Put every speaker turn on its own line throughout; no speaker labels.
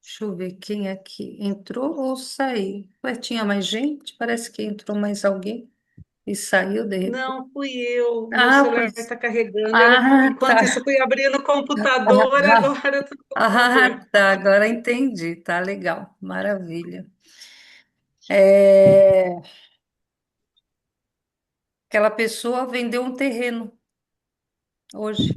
Deixa eu ver quem é que entrou ou saiu. Ué, tinha mais gente? Parece que entrou mais alguém e saiu de repente.
Não, fui eu. Meu
Ah,
celular
pois.
está carregando.
Ah,
Enquanto isso, eu
tá.
fui abrindo o computador, agora eu estou no computador.
Tá. Agora entendi. Tá legal. Maravilha. É, aquela pessoa vendeu um terreno hoje.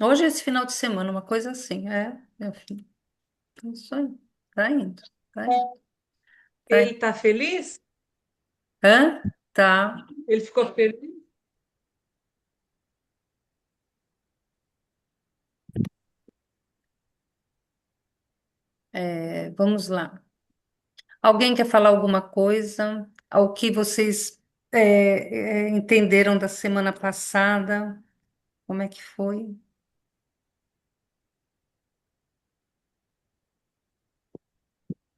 Hoje, é esse final de semana, uma coisa assim. É, meu filho. Isso aí. Tá indo. Tá indo. Tá
Ele
indo.
está feliz?
Hã? Tá.
Ele ficou feliz?
Vamos lá. Alguém quer falar alguma coisa? Ao que vocês entenderam da semana passada? Como é que foi?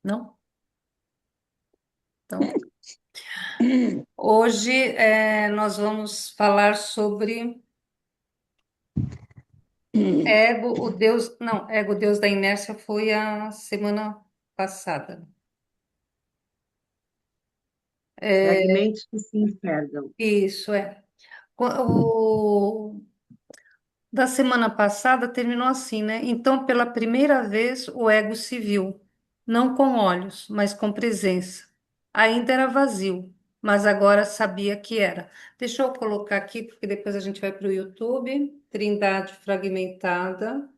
Não? Então, hoje nós vamos falar sobre ego, o Deus. Não, ego, o Deus da inércia foi a semana passada. É,
Fragmentos que se enxergam.
isso é. O da semana passada terminou assim, né? Então, pela primeira vez, o ego se viu, não com olhos, mas com presença. Ainda era vazio, mas agora sabia que era. Deixa eu colocar aqui, porque depois a gente vai para o YouTube. Trindade Fragmentada,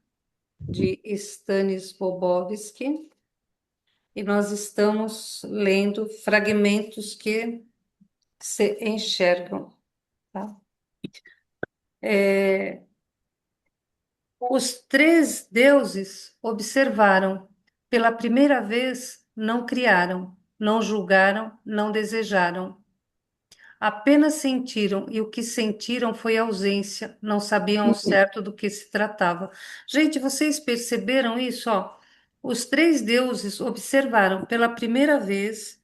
de Stanis Bobovsky. E nós estamos lendo fragmentos que se enxergam, tá? Os três deuses observaram. Pela primeira vez, não criaram, não julgaram, não desejaram. Apenas sentiram, e o que sentiram foi ausência, não sabiam ao certo do que se tratava. Gente, vocês perceberam isso? Ó? Os três deuses observaram pela primeira vez,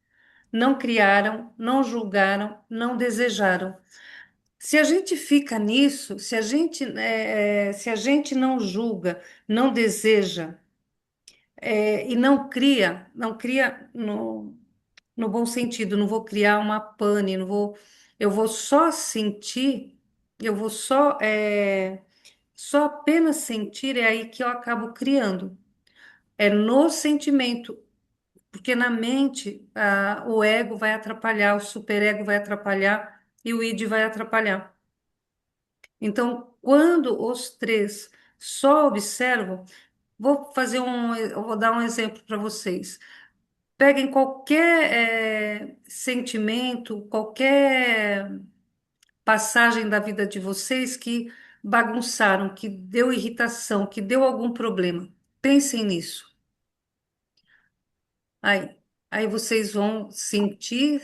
não criaram, não julgaram, não desejaram. Se a gente fica nisso, se a gente não julga, não deseja, e não cria no bom sentido, não vou criar uma pane, não vou, eu vou só sentir, eu vou só apenas sentir, é aí que eu acabo criando. É no sentimento, porque na mente, o ego vai atrapalhar, o superego vai atrapalhar e o id vai atrapalhar. Então, quando os três só observam, eu vou dar um exemplo para vocês. Peguem qualquer sentimento, qualquer passagem da vida de vocês que bagunçaram, que deu irritação, que deu algum problema. Pensem nisso. Aí, aí vocês vão sentir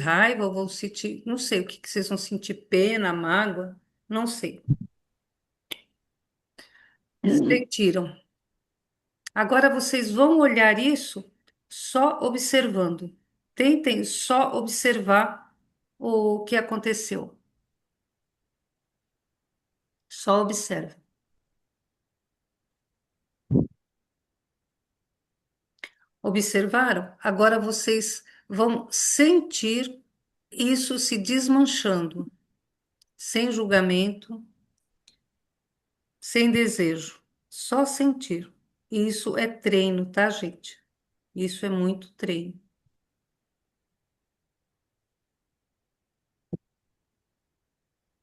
raiva, vão sentir, não sei o que que vocês vão sentir, pena, mágoa, não sei. Sentiram. Agora vocês vão olhar isso só observando. Tentem só observar o que aconteceu. Só observe. Observaram? Agora vocês vão sentir isso se desmanchando, sem julgamento, sem desejo. Só sentir. Isso é treino, tá, gente? Isso é muito treino.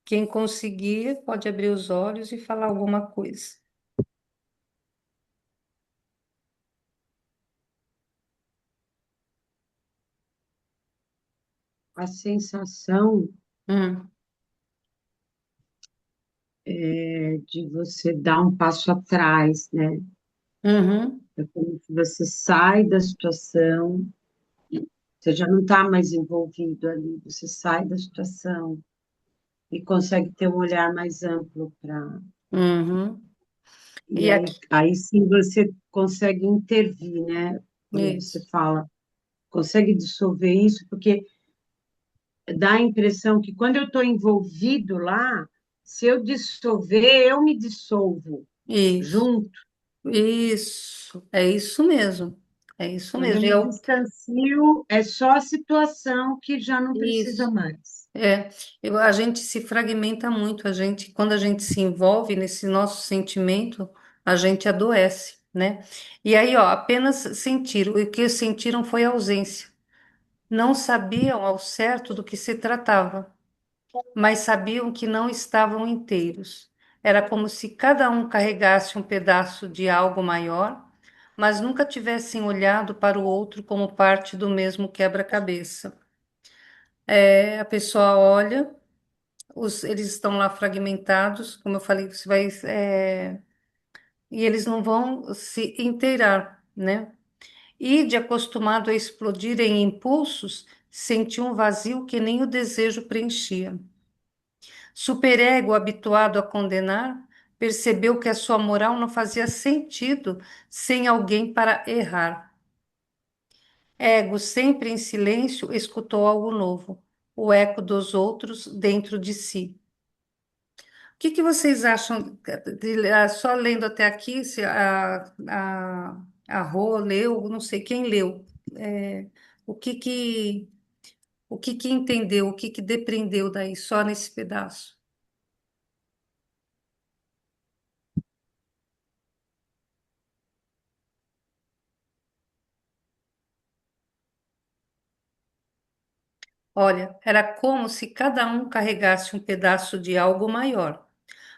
Quem conseguir pode abrir os olhos e falar alguma coisa.
A sensação
Hum,
é de você dar um passo atrás, né?
uhum,
É como se você sai da situação, você já não está mais envolvido ali, você sai da situação e consegue ter um olhar mais amplo para.
uhum.
E
E
aí,
aqui,
aí sim você consegue intervir, né? Quando você
isso.
fala, consegue dissolver isso, porque dá a impressão que quando eu estou envolvido lá, se eu dissolver, eu me dissolvo
Isso,
junto.
é isso mesmo, é isso
Quando eu
mesmo.
me distancio, é só a situação que já não precisa
Isso.
mais.
É, a gente se fragmenta muito, quando a gente se envolve nesse nosso sentimento, a gente adoece, né? E aí, ó, apenas sentiram, o que sentiram foi ausência. Não sabiam ao certo do que se tratava, mas sabiam que não estavam inteiros. Era como se cada um carregasse um pedaço de algo maior, mas nunca tivessem olhado para o outro como parte do mesmo quebra-cabeça. É, a pessoa olha, eles estão lá fragmentados, como eu falei, você vai, e eles não vão se inteirar, né? E de acostumado a explodir em impulsos, sentiu um vazio que nem o desejo preenchia. Superego, habituado a condenar, percebeu que a sua moral não fazia sentido sem alguém para errar. Ego, sempre em silêncio, escutou algo novo, o eco dos outros dentro de si. O que que vocês acham, só lendo até aqui, se a Rô leu, não sei quem leu, o que que, o que que entendeu, o que que depreendeu daí, só nesse pedaço? Olha, era como se cada um carregasse um pedaço de algo maior,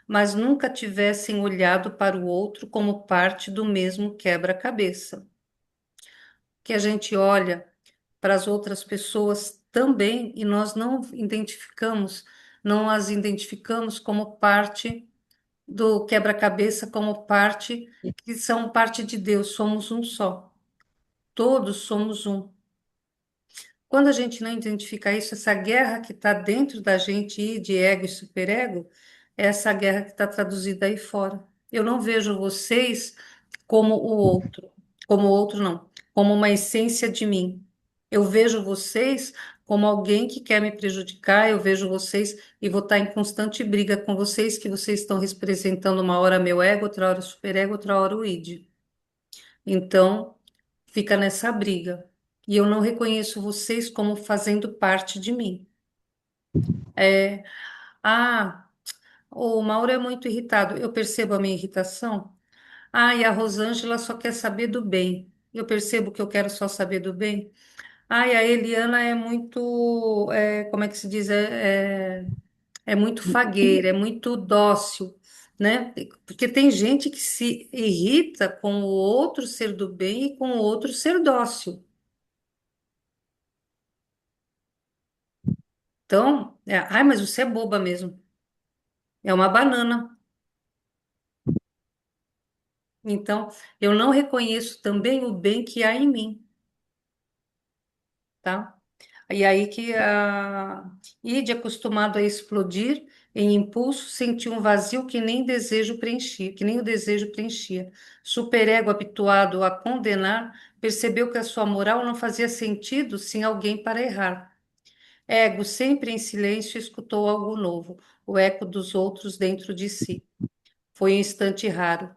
mas nunca tivessem olhado para o outro como parte do mesmo quebra-cabeça. Que a gente olha para as outras pessoas também e nós não as identificamos como parte do quebra-cabeça, como parte que são parte de Deus, somos um só. Todos somos um. Quando a gente não identifica isso, essa guerra que está dentro da gente, de ego e superego, é essa guerra que está traduzida aí fora. Eu não vejo vocês como o outro, como o outro não, como uma essência de mim. Eu vejo vocês como alguém que quer me prejudicar, eu vejo vocês e vou estar em constante briga com vocês, que vocês estão representando uma hora meu ego, outra hora o superego, outra hora o id. Então, fica nessa briga. E eu não reconheço vocês como fazendo parte de mim. É, ah, o Mauro é muito irritado. Eu percebo a minha irritação. Ah, e a Rosângela só quer saber do bem. Eu percebo que eu quero só saber do bem. Ah, e a Eliana é muito, como é que se diz? É muito fagueira, é muito dócil, né? Porque tem gente que se irrita com o outro ser do bem e com o outro ser dócil. Então, ai, mas você é boba mesmo. É uma banana. Então, eu não reconheço também o bem que há em mim, tá? E aí que a Ide, acostumado a explodir em impulso, sentiu um vazio que nem desejo preenchia, que nem o desejo preenchia. Superego, habituado a condenar, percebeu que a sua moral não fazia sentido sem alguém para errar. Ego, sempre em silêncio, escutou algo novo, o eco dos outros dentro de si. Foi um instante raro.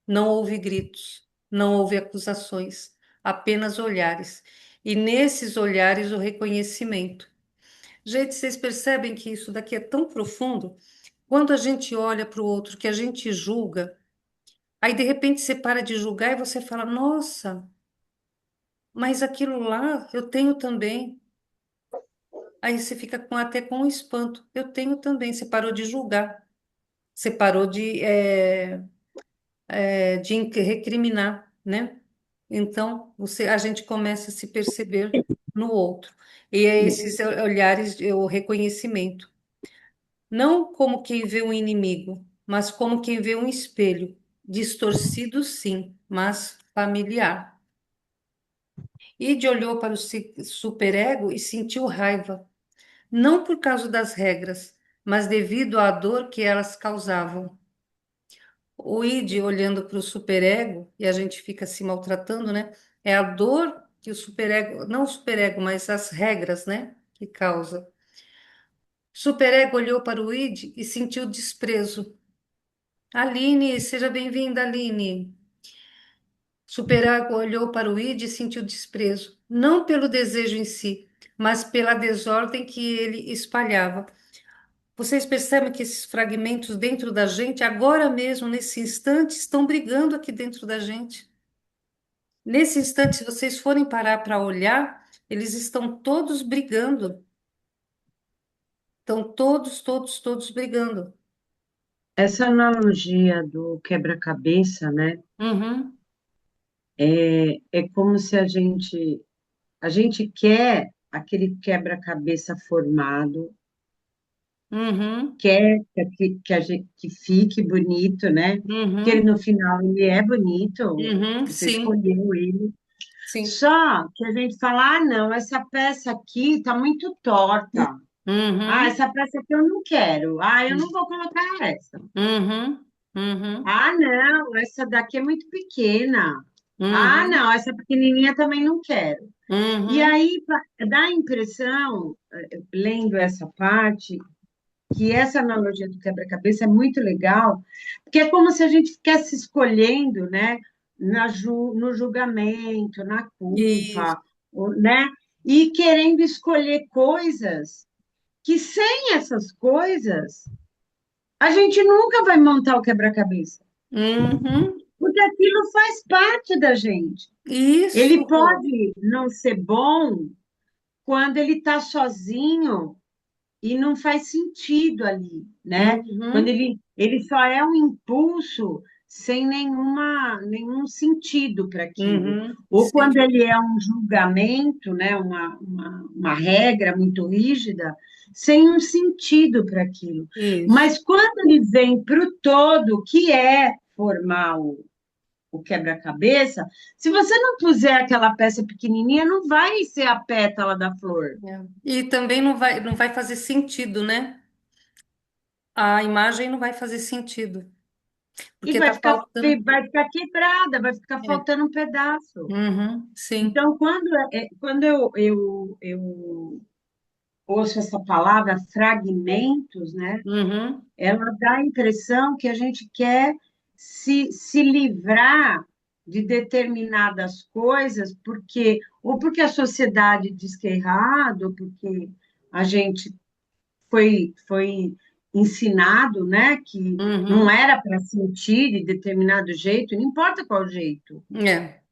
Não houve gritos, não houve acusações, apenas olhares. E nesses olhares o reconhecimento. Gente, vocês percebem que isso daqui é tão profundo? Quando a gente olha para o outro, que a gente julga, aí de repente você para de julgar e você fala: Nossa, mas aquilo lá eu tenho também. Aí você fica até com um espanto. Eu tenho também. Você parou de julgar. Você parou de recriminar, né? Então, a gente começa a se perceber no outro. E é esses olhares, o reconhecimento. Não como quem vê um inimigo, mas como quem vê um espelho. Distorcido, sim, mas familiar. Ide olhou para o superego e sentiu raiva, não por causa das regras, mas devido à dor que elas causavam. O id olhando para o superego, e a gente fica se maltratando, né? É a dor que o superego, não o superego, mas as regras, né, que causa. Superego olhou para o id e sentiu desprezo. Aline, seja bem-vinda, Aline. Superego olhou para o id e sentiu desprezo, não pelo desejo em si, mas pela desordem que ele espalhava. Vocês percebem que esses fragmentos dentro da gente, agora mesmo, nesse instante, estão brigando aqui dentro da gente. Nesse instante, se vocês forem parar para olhar, eles estão todos brigando. Estão todos brigando.
Essa analogia do quebra-cabeça, né?
Uhum,
É como se a gente quer aquele quebra-cabeça formado,
uhum,
quer que a gente, que fique bonito, né? Que ele
uhum,
no final ele é bonito,
uhum,
você
sim,
escolheu ele.
sim.
Só que a gente fala, ah, não, essa peça aqui tá muito torta. Ah,
Uhum,
essa peça aqui eu não quero. Ah, eu não vou colocar essa.
uhum, uhum,
Ah, não, essa daqui é muito pequena. Ah,
uhum,
não, essa pequenininha também não quero. E
uhum,
aí dá a impressão, lendo essa parte, que essa analogia do quebra-cabeça é muito legal, porque é como se a gente ficasse escolhendo, né, no julgamento, na
isso.
culpa, né, e querendo escolher coisas que sem essas coisas a gente nunca vai montar o quebra-cabeça,
Uhum,
porque aquilo faz parte da gente. Ele
isso.
pode não ser bom quando ele está sozinho e não faz sentido ali, né? Quando
Uhum,
ele só é um impulso sem nenhum sentido para aquilo.
uhum,
Ou quando ele é um julgamento, né? Uma regra muito rígida, sem um sentido para aquilo.
isso.
Mas quando ele vem para o todo, que é formar o quebra-cabeça, se você não puser aquela peça pequenininha, não vai ser a pétala da flor.
É. E também não vai fazer sentido, né? A imagem não vai fazer sentido,
E
porque tá faltando.
vai ficar quebrada, vai ficar
É.
faltando um pedaço.
Uhum, sim.
Então, quando eu ouço essa palavra fragmentos, né,
Uhum,
ela dá a impressão que a gente quer se livrar de determinadas coisas, ou porque a sociedade diz que é errado, ou porque a gente foi ensinado, né, que não
uhum,
era para sentir de determinado jeito, não importa qual jeito.
é.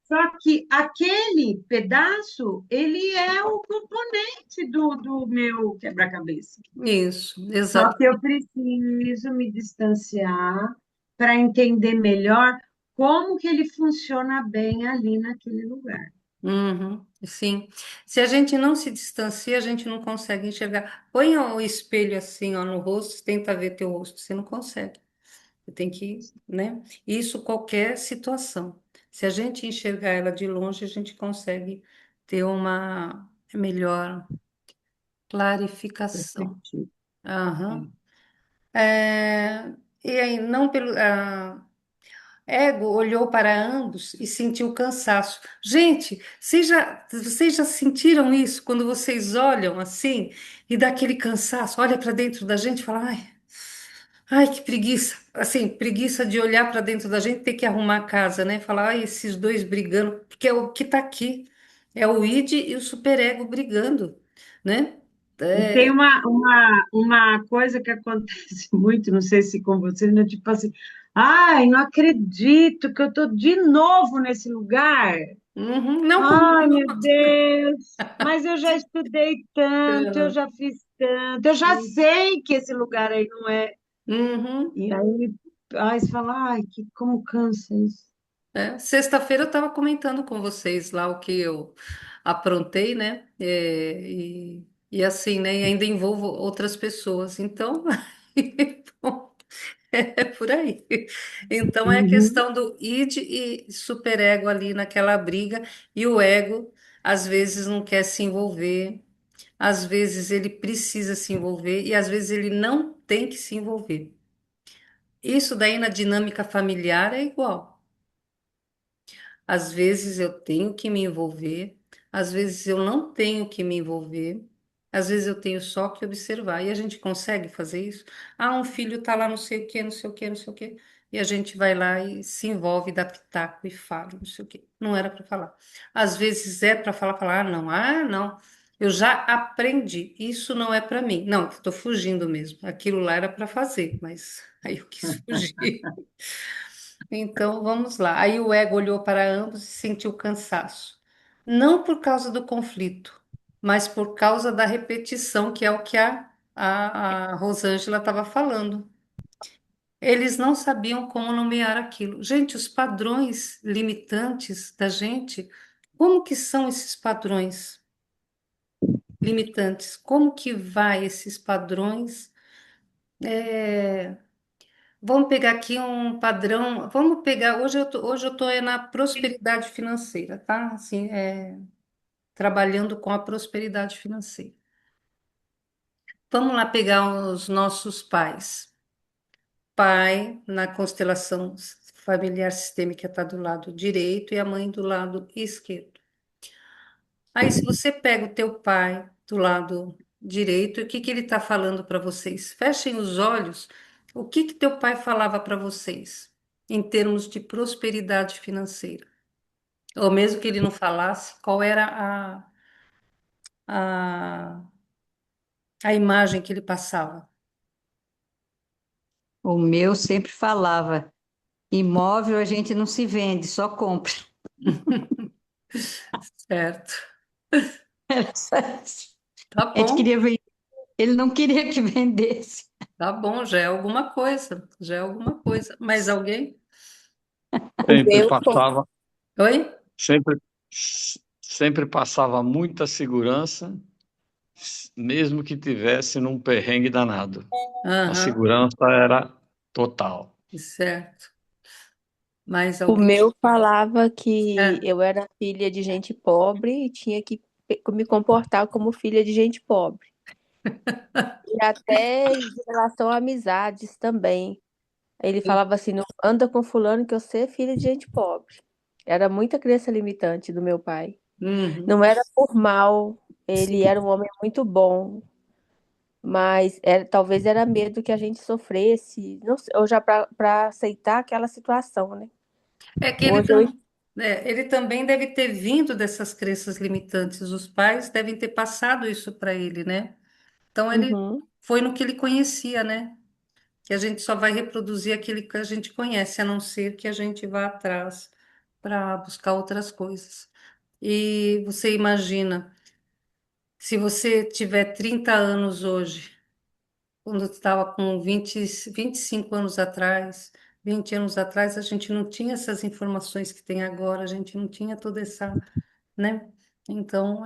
Só que aquele pedaço, ele é o componente do meu quebra-cabeça.
Isso,
Só
exato.
que eu preciso me distanciar para entender melhor como que ele funciona bem ali naquele lugar.
Uhum, sim. Se a gente não se distancia, a gente não consegue enxergar. Põe o espelho assim, ó, no rosto, tenta ver teu rosto, você não consegue. Você tem que, né? Isso qualquer situação. Se a gente enxergar ela de longe, a gente consegue ter uma melhor clarificação.
Perspectiva.
Aham. É, e aí, não pelo. Ego olhou para ambos e sentiu cansaço. Gente, vocês já sentiram isso quando vocês olham assim e dá aquele cansaço? Olha para dentro da gente e fala, ai, que preguiça. Assim, preguiça de olhar para dentro da gente, ter que arrumar a casa, né? Falar, ai, esses dois brigando, porque é o que está aqui. É o id e o superego brigando, né?
E tem
É,
uma coisa que acontece muito, não sei se com você, né? Tipo assim, ai, não acredito que eu estou de novo nesse lugar.
uhum, não comigo.
Ai, meu Deus, mas eu já estudei tanto, eu
Não.
já fiz tanto, eu já sei que esse lugar aí não é.
Uhum.
E aí você fala, ai, como cansa isso.
É, sexta-feira eu estava comentando com vocês lá o que eu aprontei, né? E assim, né? E ainda envolvo outras pessoas. Então, bom, é por aí. Então é a
Uhum.
questão do id e superego ali naquela briga, e o ego às vezes não quer se envolver, às vezes ele precisa se envolver e às vezes ele não tem que se envolver. Isso daí na dinâmica familiar é igual. Às vezes eu tenho que me envolver, às vezes eu não tenho que me envolver, às vezes eu tenho só que observar. E a gente consegue fazer isso? Ah, um filho está lá não sei o quê, não sei o quê, não sei o quê. E a gente vai lá e se envolve, dá pitaco e fala, não sei o quê. Não era para falar. Às vezes é para falar, falar, ah, não. Eu já aprendi, isso não é para mim. Não, estou fugindo mesmo. Aquilo lá era para fazer, mas aí eu quis fugir. Então, vamos lá. Aí o ego olhou para ambos e sentiu cansaço. Não por causa do conflito, mas por causa da repetição, que é o que a Rosângela estava falando. Eles não sabiam como nomear aquilo. Gente, os padrões limitantes da gente, como que são esses padrões limitantes? Como que vai esses padrões? É, Vamos pegar aqui um padrão. Vamos pegar. Hoje eu tô é na prosperidade financeira, tá? Assim, trabalhando com a prosperidade financeira. Vamos lá pegar os nossos pais. Pai, na constelação familiar sistêmica, está do lado direito e a mãe do lado esquerdo. Aí, se você pega o teu pai do lado direito, o que que ele está falando para vocês? Fechem os olhos. O que que teu pai falava para vocês em termos de prosperidade financeira? Ou mesmo que ele não falasse, qual era a, a imagem que ele passava?
O meu sempre falava: imóvel a gente não se vende, só compra.
Certo.
Era só isso.
Tá
A gente
bom,
queria vender, ele não queria que vendesse.
tá bom, já é alguma coisa, já é alguma coisa. Mais alguém?
O
Sempre
meu,
passava,
Oi?
sempre, sempre passava muita segurança, mesmo que tivesse num perrengue danado. A
Aham,
segurança era total.
certo. Mais
o
alguém?
meu falava que
É.
eu era filha de gente pobre e tinha que me comportar como filha de gente pobre. E até em relação a amizades também. Ele falava assim: não anda com fulano que você é filha de gente pobre. Era muita crença limitante do meu pai.
Uhum.
Não era por mal, ele era
Sim.
um homem muito bom, mas talvez era medo que a gente sofresse, não sei, ou já para aceitar aquela situação, né?
É que
Hoje eu.
ele também deve ter vindo dessas crenças limitantes. Os pais devem ter passado isso para ele, né? Então ele
Uhum.
foi no que ele conhecia, né? Que a gente só vai reproduzir aquilo que a gente conhece, a não ser que a gente vá atrás para buscar outras coisas. E você imagina, se você tiver 30 anos hoje, quando estava com 25 anos atrás, 20 anos atrás, a gente não tinha essas informações que tem agora, a gente não tinha toda essa, né? Então,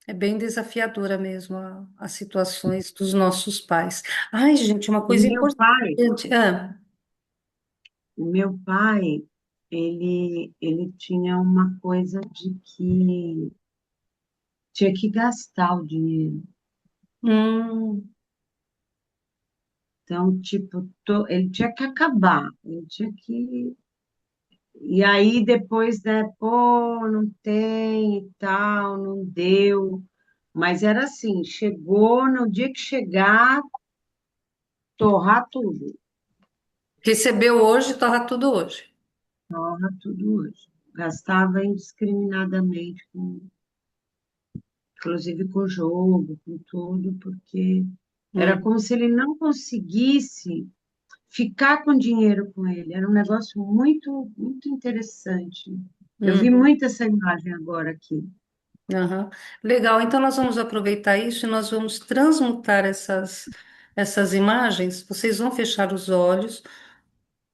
é bem desafiadora mesmo as situações dos nossos pais. Ai, gente, uma
O
coisa
meu pai,
importante.
o meu pai, ele tinha uma coisa de que tinha que gastar o dinheiro.
Hum,
Então, tipo, ele tinha que acabar, ele tinha que. E aí depois, né, pô, não tem e tal, não deu. Mas era assim, chegou, no dia que chegar, torrar tudo.
recebeu hoje, torra tudo hoje.
Torra tudo hoje. Gastava indiscriminadamente, inclusive com jogo, com tudo, porque era
Hum,
como se ele não conseguisse ficar com dinheiro com ele. Era um negócio muito, muito interessante. Eu vi
uhum,
muito essa imagem agora aqui.
aham. Legal, então nós vamos aproveitar isso e nós vamos transmutar essas imagens. Vocês vão fechar os olhos,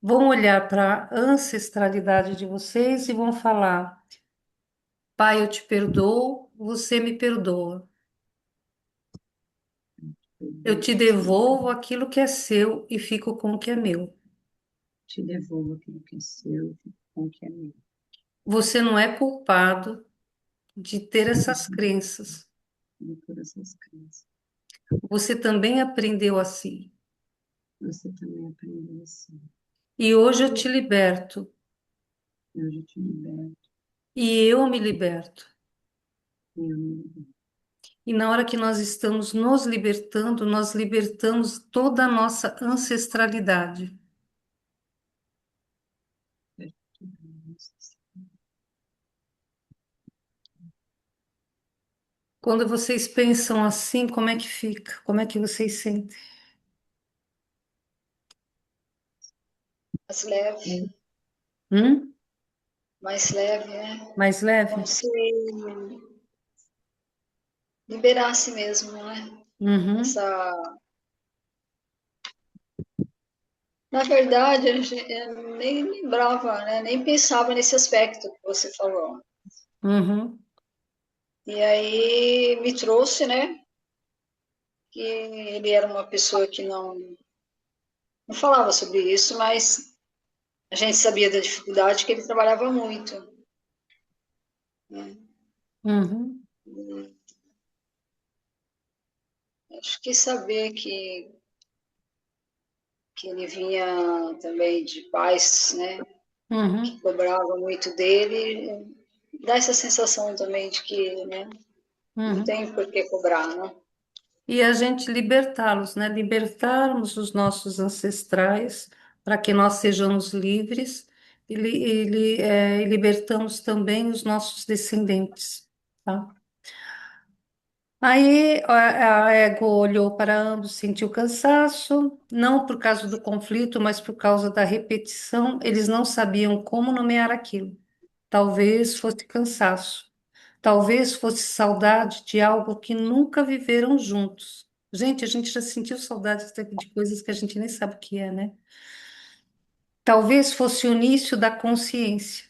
vão olhar para a ancestralidade de vocês e vão falar: Pai, eu te perdoo, você me perdoa. Eu te devolvo aquilo que é seu e fico com o que é meu.
Te devolvo aquilo que é seu, com o que é meu.
Você não é culpado de ter essas crenças.
De todas essas crenças.
Você também aprendeu assim.
Você também aprendeu assim.
E hoje eu te liberto
Eu já te liberto.
e eu me liberto.
Eu me liberto.
E na hora que nós estamos nos libertando, nós libertamos toda a nossa ancestralidade. Quando vocês pensam assim, como é que fica? Como é que vocês sentem?
Mais leve,
Hum?
mais leve, né?
Mais
Como
leve?
se liberasse mesmo, né?
Uhum,
Essa... Na verdade, eu nem lembrava, né? Nem pensava nesse aspecto que você falou.
uhum,
E aí me trouxe, né? Que ele era uma pessoa que não falava sobre isso, mas a gente sabia da dificuldade que ele trabalhava muito, né?
uhum,
Acho que saber que ele vinha também de pais, né? Que
uhum,
cobrava muito dele, dá essa sensação também de que, né? Não
uhum.
tem por que cobrar, né?
E a gente libertá-los, né? Libertarmos os nossos ancestrais para que nós sejamos livres e libertamos também os nossos descendentes, tá? Aí a ego olhou para ambos, sentiu cansaço, não por causa do conflito, mas por causa da repetição. Eles não sabiam como nomear aquilo. Talvez fosse cansaço, talvez fosse saudade de algo que nunca viveram juntos. Gente, a gente já sentiu saudades de coisas que a gente nem sabe o que é, né? Talvez fosse o início da consciência.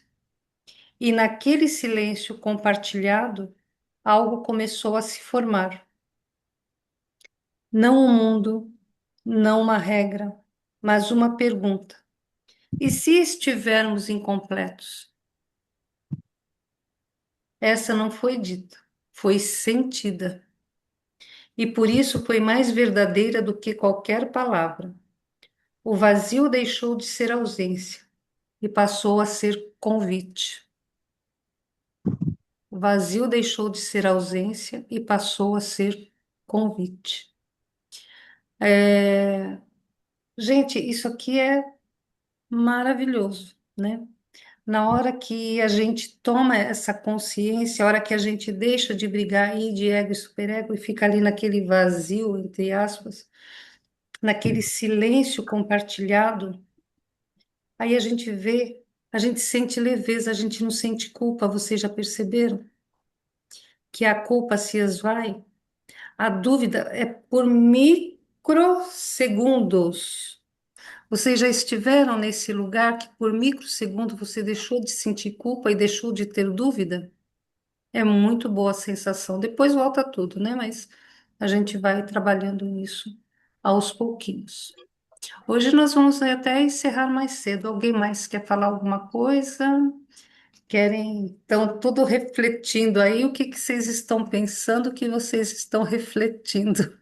E naquele silêncio compartilhado, algo começou a se formar. Não um mundo, não uma regra, mas uma pergunta. E se estivermos incompletos? Essa não foi dita, foi sentida. E por isso foi mais verdadeira do que qualquer palavra. O vazio deixou de ser ausência e passou a ser convite. O vazio deixou de ser ausência e passou a ser convite. É, gente, isso aqui é maravilhoso, né? Na hora que a gente toma essa consciência, a hora que a gente deixa de brigar aí de ego e superego e fica ali naquele vazio, entre aspas, naquele silêncio compartilhado, aí a gente vê, a gente sente leveza, a gente não sente culpa. Vocês já perceberam que a culpa se esvai? A dúvida é por microsegundos. Vocês já estiveram nesse lugar que por microsegundo você deixou de sentir culpa e deixou de ter dúvida? É muito boa a sensação. Depois volta tudo, né? Mas a gente vai trabalhando nisso aos pouquinhos. Hoje nós vamos até encerrar mais cedo. Alguém mais quer falar alguma coisa? Querem? Então, tudo refletindo aí. O que que vocês estão pensando, o que vocês estão refletindo?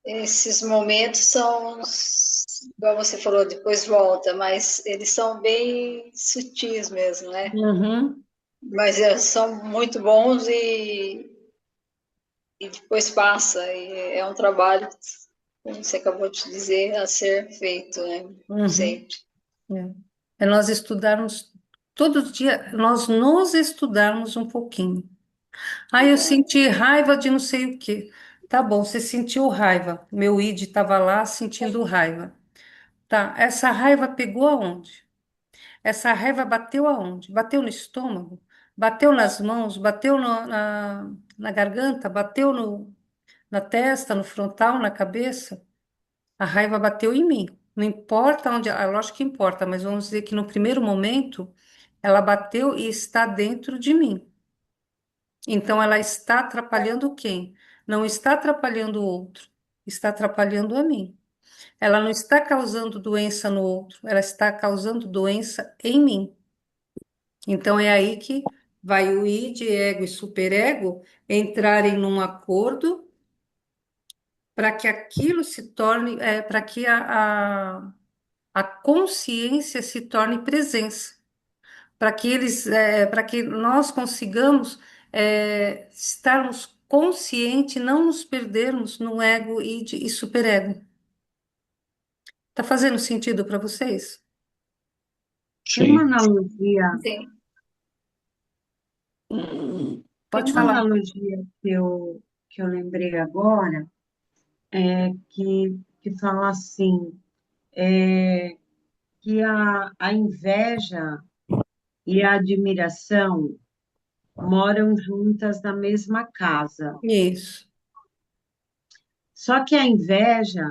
Esses momentos são, igual você falou, depois volta, mas eles são bem sutis mesmo, né?
Uhum,
Mas são muito bons e depois passa. E é um trabalho, como você acabou de dizer, a ser feito, né?
uhum.
Sempre.
É. É nós estudarmos todo dia, nós nos estudarmos um pouquinho. Ah, eu
Exato.
senti raiva de não sei o quê. Tá bom, você sentiu raiva. Meu id estava lá sentindo raiva. Tá, essa raiva pegou aonde? Essa raiva bateu aonde? Bateu no estômago? Bateu nas mãos? Bateu na garganta? Bateu na testa, no frontal, na cabeça? A raiva bateu em mim. Não importa onde, lógico que importa, mas vamos dizer que no primeiro momento ela bateu e está dentro de mim. Então, ela está atrapalhando quem? Não está atrapalhando o outro, está atrapalhando a mim. Ela não está causando doença no outro, ela está causando doença em mim. Então, é aí que vai o id, ego e superego entrarem num acordo para que aquilo se torne, para que a consciência se torne presença, para que nós consigamos estarmos conscientes, não nos perdermos no ego, id e superego. Tá fazendo sentido para vocês?
Tem uma
Sim.
analogia,
Sim.
tem
Pode
uma
falar.
analogia que eu lembrei agora, que fala assim, que a inveja e a admiração moram juntas na mesma casa.
Isso.
Só que a inveja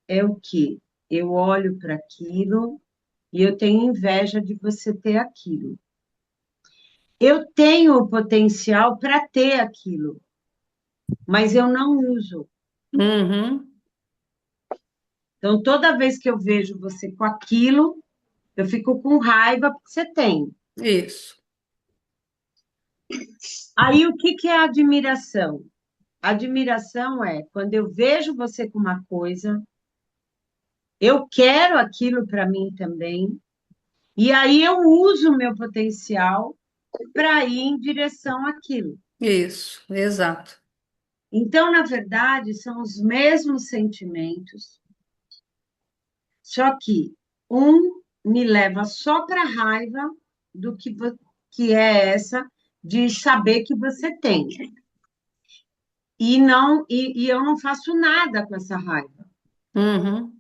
é o quê? Eu olho para aquilo e eu tenho inveja de você ter aquilo. Eu tenho o potencial para ter aquilo, mas eu não uso.
Uhum.
Então, toda vez que eu vejo você com aquilo, eu fico com raiva porque você tem.
Isso.
Aí, o que que é admiração? Admiração é quando eu vejo você com uma coisa, eu quero aquilo para mim também, e aí eu uso o meu potencial para ir em direção àquilo.
Isso. Exato.
Então, na verdade, são os mesmos sentimentos, só que um me leva só para a raiva do que é essa de saber que você tem. E eu não faço nada com essa raiva.
Uhum.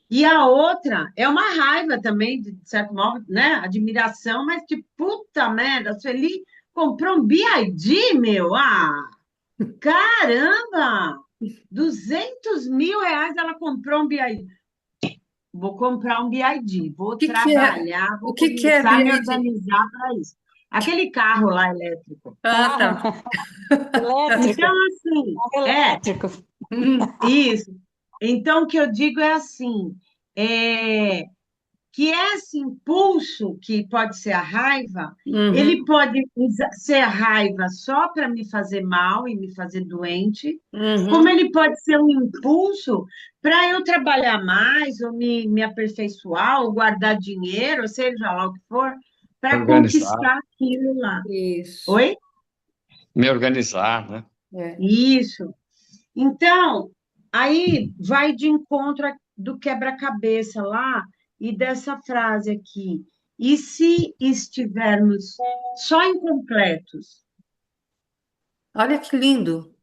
E a outra é uma raiva também, de certo modo, né? Admiração, mas que puta merda, a Sueli comprou um BID, meu! Ah, caramba! 200 mil reais ela comprou um BID. Vou comprar um BID,
O
vou
que que é?
trabalhar,
O
vou
que que é
começar a me
BID?
organizar para isso. Aquele carro lá elétrico.
Ah, tá.
Elétrico,
Então, assim,
carro elétrico.
isso. Então, o que eu digo é assim, é, que esse impulso, que pode ser a raiva, ele
Uhum.
pode ser a raiva só para me fazer mal e me fazer doente, como
Uhum.
ele pode ser um impulso para eu trabalhar mais, ou me aperfeiçoar, ou guardar dinheiro, ou seja lá o que for, para
Organizar,
conquistar aquilo lá.
Isso.
Oi?
me organizar, né?
É.
Isso. Então, aí vai de encontro do quebra-cabeça lá e dessa frase aqui. E se estivermos só incompletos?
Olha que lindo.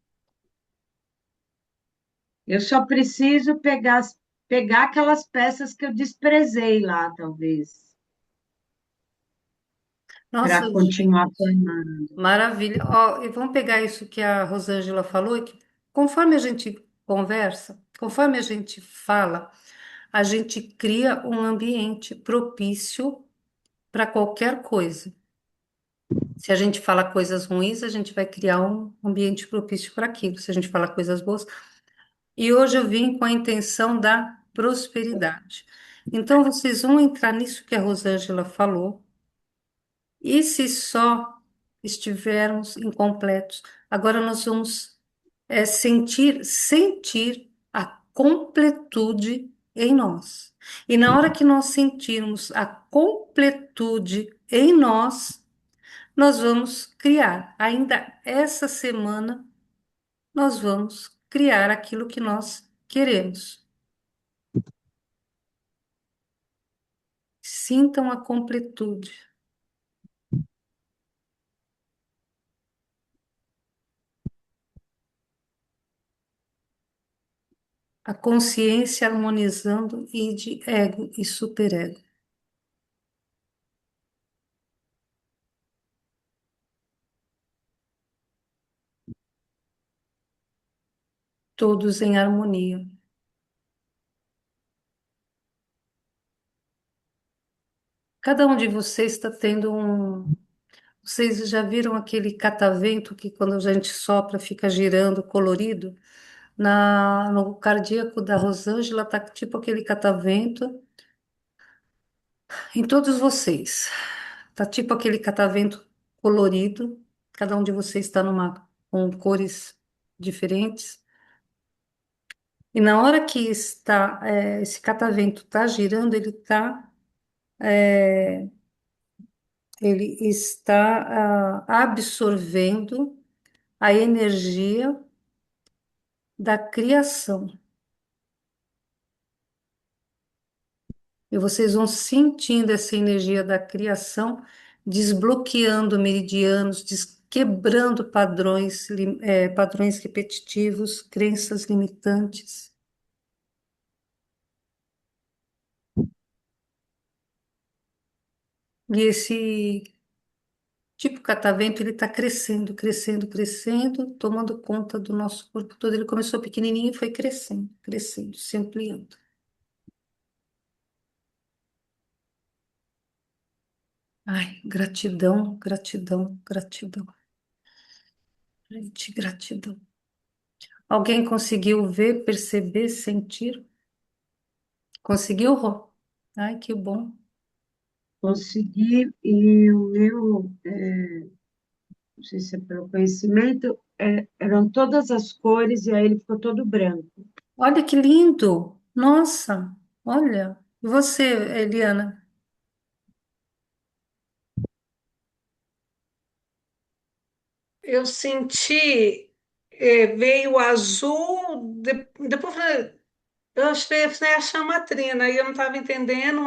Eu só preciso pegar aquelas peças que eu desprezei lá, talvez,
Nossa,
para continuar
gente.
formando.
Maravilha. Ó, e vamos pegar isso que a Rosângela falou, e que conforme a gente conversa, conforme a gente fala, a gente cria um ambiente propício para qualquer coisa. Se a gente fala coisas ruins, a gente vai criar um ambiente propício para aquilo. Se a gente fala coisas boas. E hoje eu vim com a intenção da prosperidade. Então, vocês vão entrar nisso que a Rosângela falou. E se só estivermos incompletos? Agora nós vamos sentir a completude em nós. E na hora que nós sentirmos a completude em nós, nós vamos criar. Ainda essa semana, nós vamos criar aquilo que nós queremos. Sintam a completude. A consciência harmonizando id, ego e superego. Todos em harmonia. Cada um de vocês está tendo um. Vocês já viram aquele catavento que quando a gente sopra fica girando colorido? No cardíaco da Rosângela está tipo aquele catavento em todos vocês. Tá tipo aquele catavento colorido. Cada um de vocês está com cores diferentes. E na hora que esse catavento está girando, ele está absorvendo a energia da criação. E vocês vão sentindo essa energia da criação, desbloqueando meridianos, quebrando padrões repetitivos, crenças limitantes. E esse tipo catavento, ele está crescendo, crescendo, crescendo, tomando conta do nosso corpo todo. Ele começou pequenininho e foi crescendo, crescendo, se ampliando. Ai, gratidão, gratidão, gratidão. Gente, gratidão. Alguém conseguiu ver, perceber, sentir? Conseguiu, Rô? Ai, que bom.
Consegui, e o meu, não sei se é pelo conhecimento, eram todas as cores, e aí ele ficou todo branco.
Olha que lindo! Nossa, olha. E você, Eliana?
Eu senti, veio azul, depois eu achei a chamatrina, e eu não estava entendendo,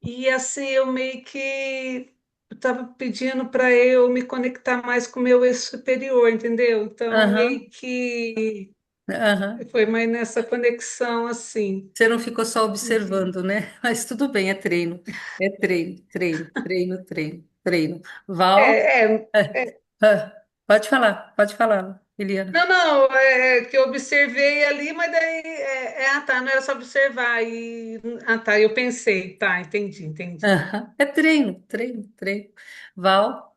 e assim eu meio que estava pedindo para eu me conectar mais com o meu eu superior, entendeu? Então,
Aham,
meio que
aham.
foi mais nessa conexão assim.
Você não ficou só observando, né? Mas tudo bem, é treino. É treino, treino, treino, treino, treino. Val?
É, é,
É, pode falar, Eliana.
não, não, que eu observei ali, mas daí, tá, não era só observar, tá, eu pensei, tá, entendi, entendi.
Aham. É treino, treino, treino. Val?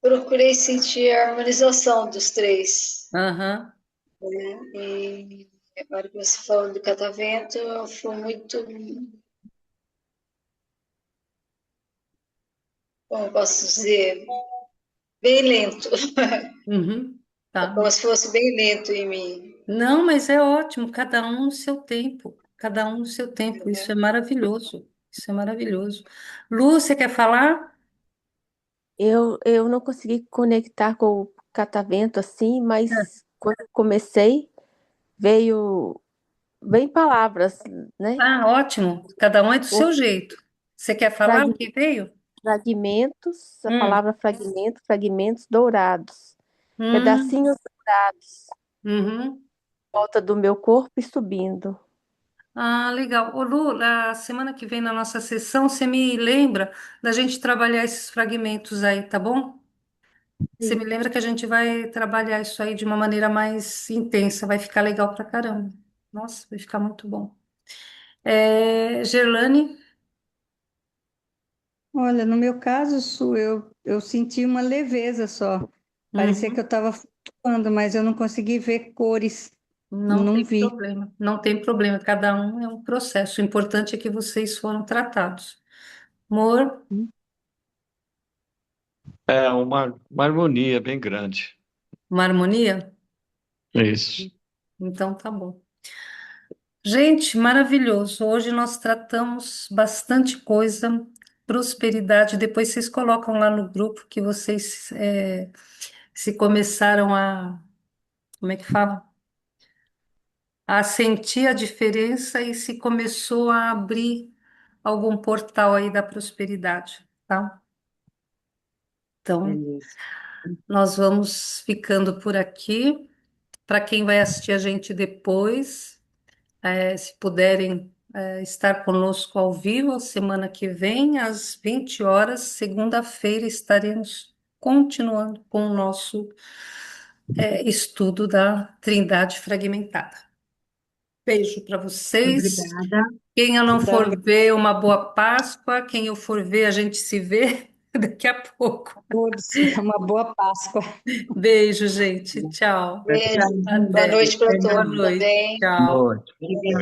Procurei sentir a harmonização dos três,
Aham.
né? E agora que você falou do catavento, foi muito, como eu posso dizer, bem lento.
Uhum. Tá.
Como se fosse bem lento em mim.
Não, mas é ótimo, cada um no seu tempo, cada um no seu tempo, isso é maravilhoso, isso é maravilhoso. Lu, você quer falar?
Eu não consegui conectar com o catavento assim,
É.
mas quando eu comecei, vem palavras, né?
Ah, ótimo, cada um é do
Ou
seu jeito. Você quer falar o
frag-
que veio?
fragmentos, a
Hum,
palavra fragmento, fragmentos dourados,
hum,
pedacinhos dourados,
uhum.
em volta do meu corpo e subindo.
Ah, legal. Ô, Lu, na semana que vem na nossa sessão, você me lembra da gente trabalhar esses fragmentos aí, tá bom? Você me
Sim.
lembra que a gente vai trabalhar isso aí de uma maneira mais intensa, vai ficar legal pra caramba. Nossa, vai ficar muito bom. Gerlane?
Olha, no meu caso, Su, eu senti uma leveza só. Parecia que eu
Uhum.
estava flutuando, mas eu não consegui ver cores.
Não
Não
tem
vi.
problema, não tem problema. Cada um é um processo. O importante é que vocês foram tratados. Amor,
É uma harmonia bem grande.
uma harmonia?
Isso.
Então tá bom. Gente, maravilhoso. Hoje nós tratamos bastante coisa, prosperidade. Depois vocês colocam lá no grupo que vocês se começaram como é que fala? A sentir a diferença e se começou a abrir algum portal aí da prosperidade, tá? Então,
Beleza.
nós vamos ficando por aqui. Para quem vai assistir a gente depois, se puderem, estar conosco ao vivo, semana que vem, às 20 horas, segunda-feira, estaremos continuando com o nosso, estudo da Trindade Fragmentada. Beijo para vocês.
Obrigada.
Quem eu não
Então,
for ver, uma boa Páscoa. Quem eu for ver, a gente se vê daqui a pouco.
todos, uma boa Páscoa.
Beijo, gente. Tchau.
Tchau,
Beijo.
tchau.
Boa
Até.
noite para
Boa
todos
noite.
também.
Tchau.
Obrigada.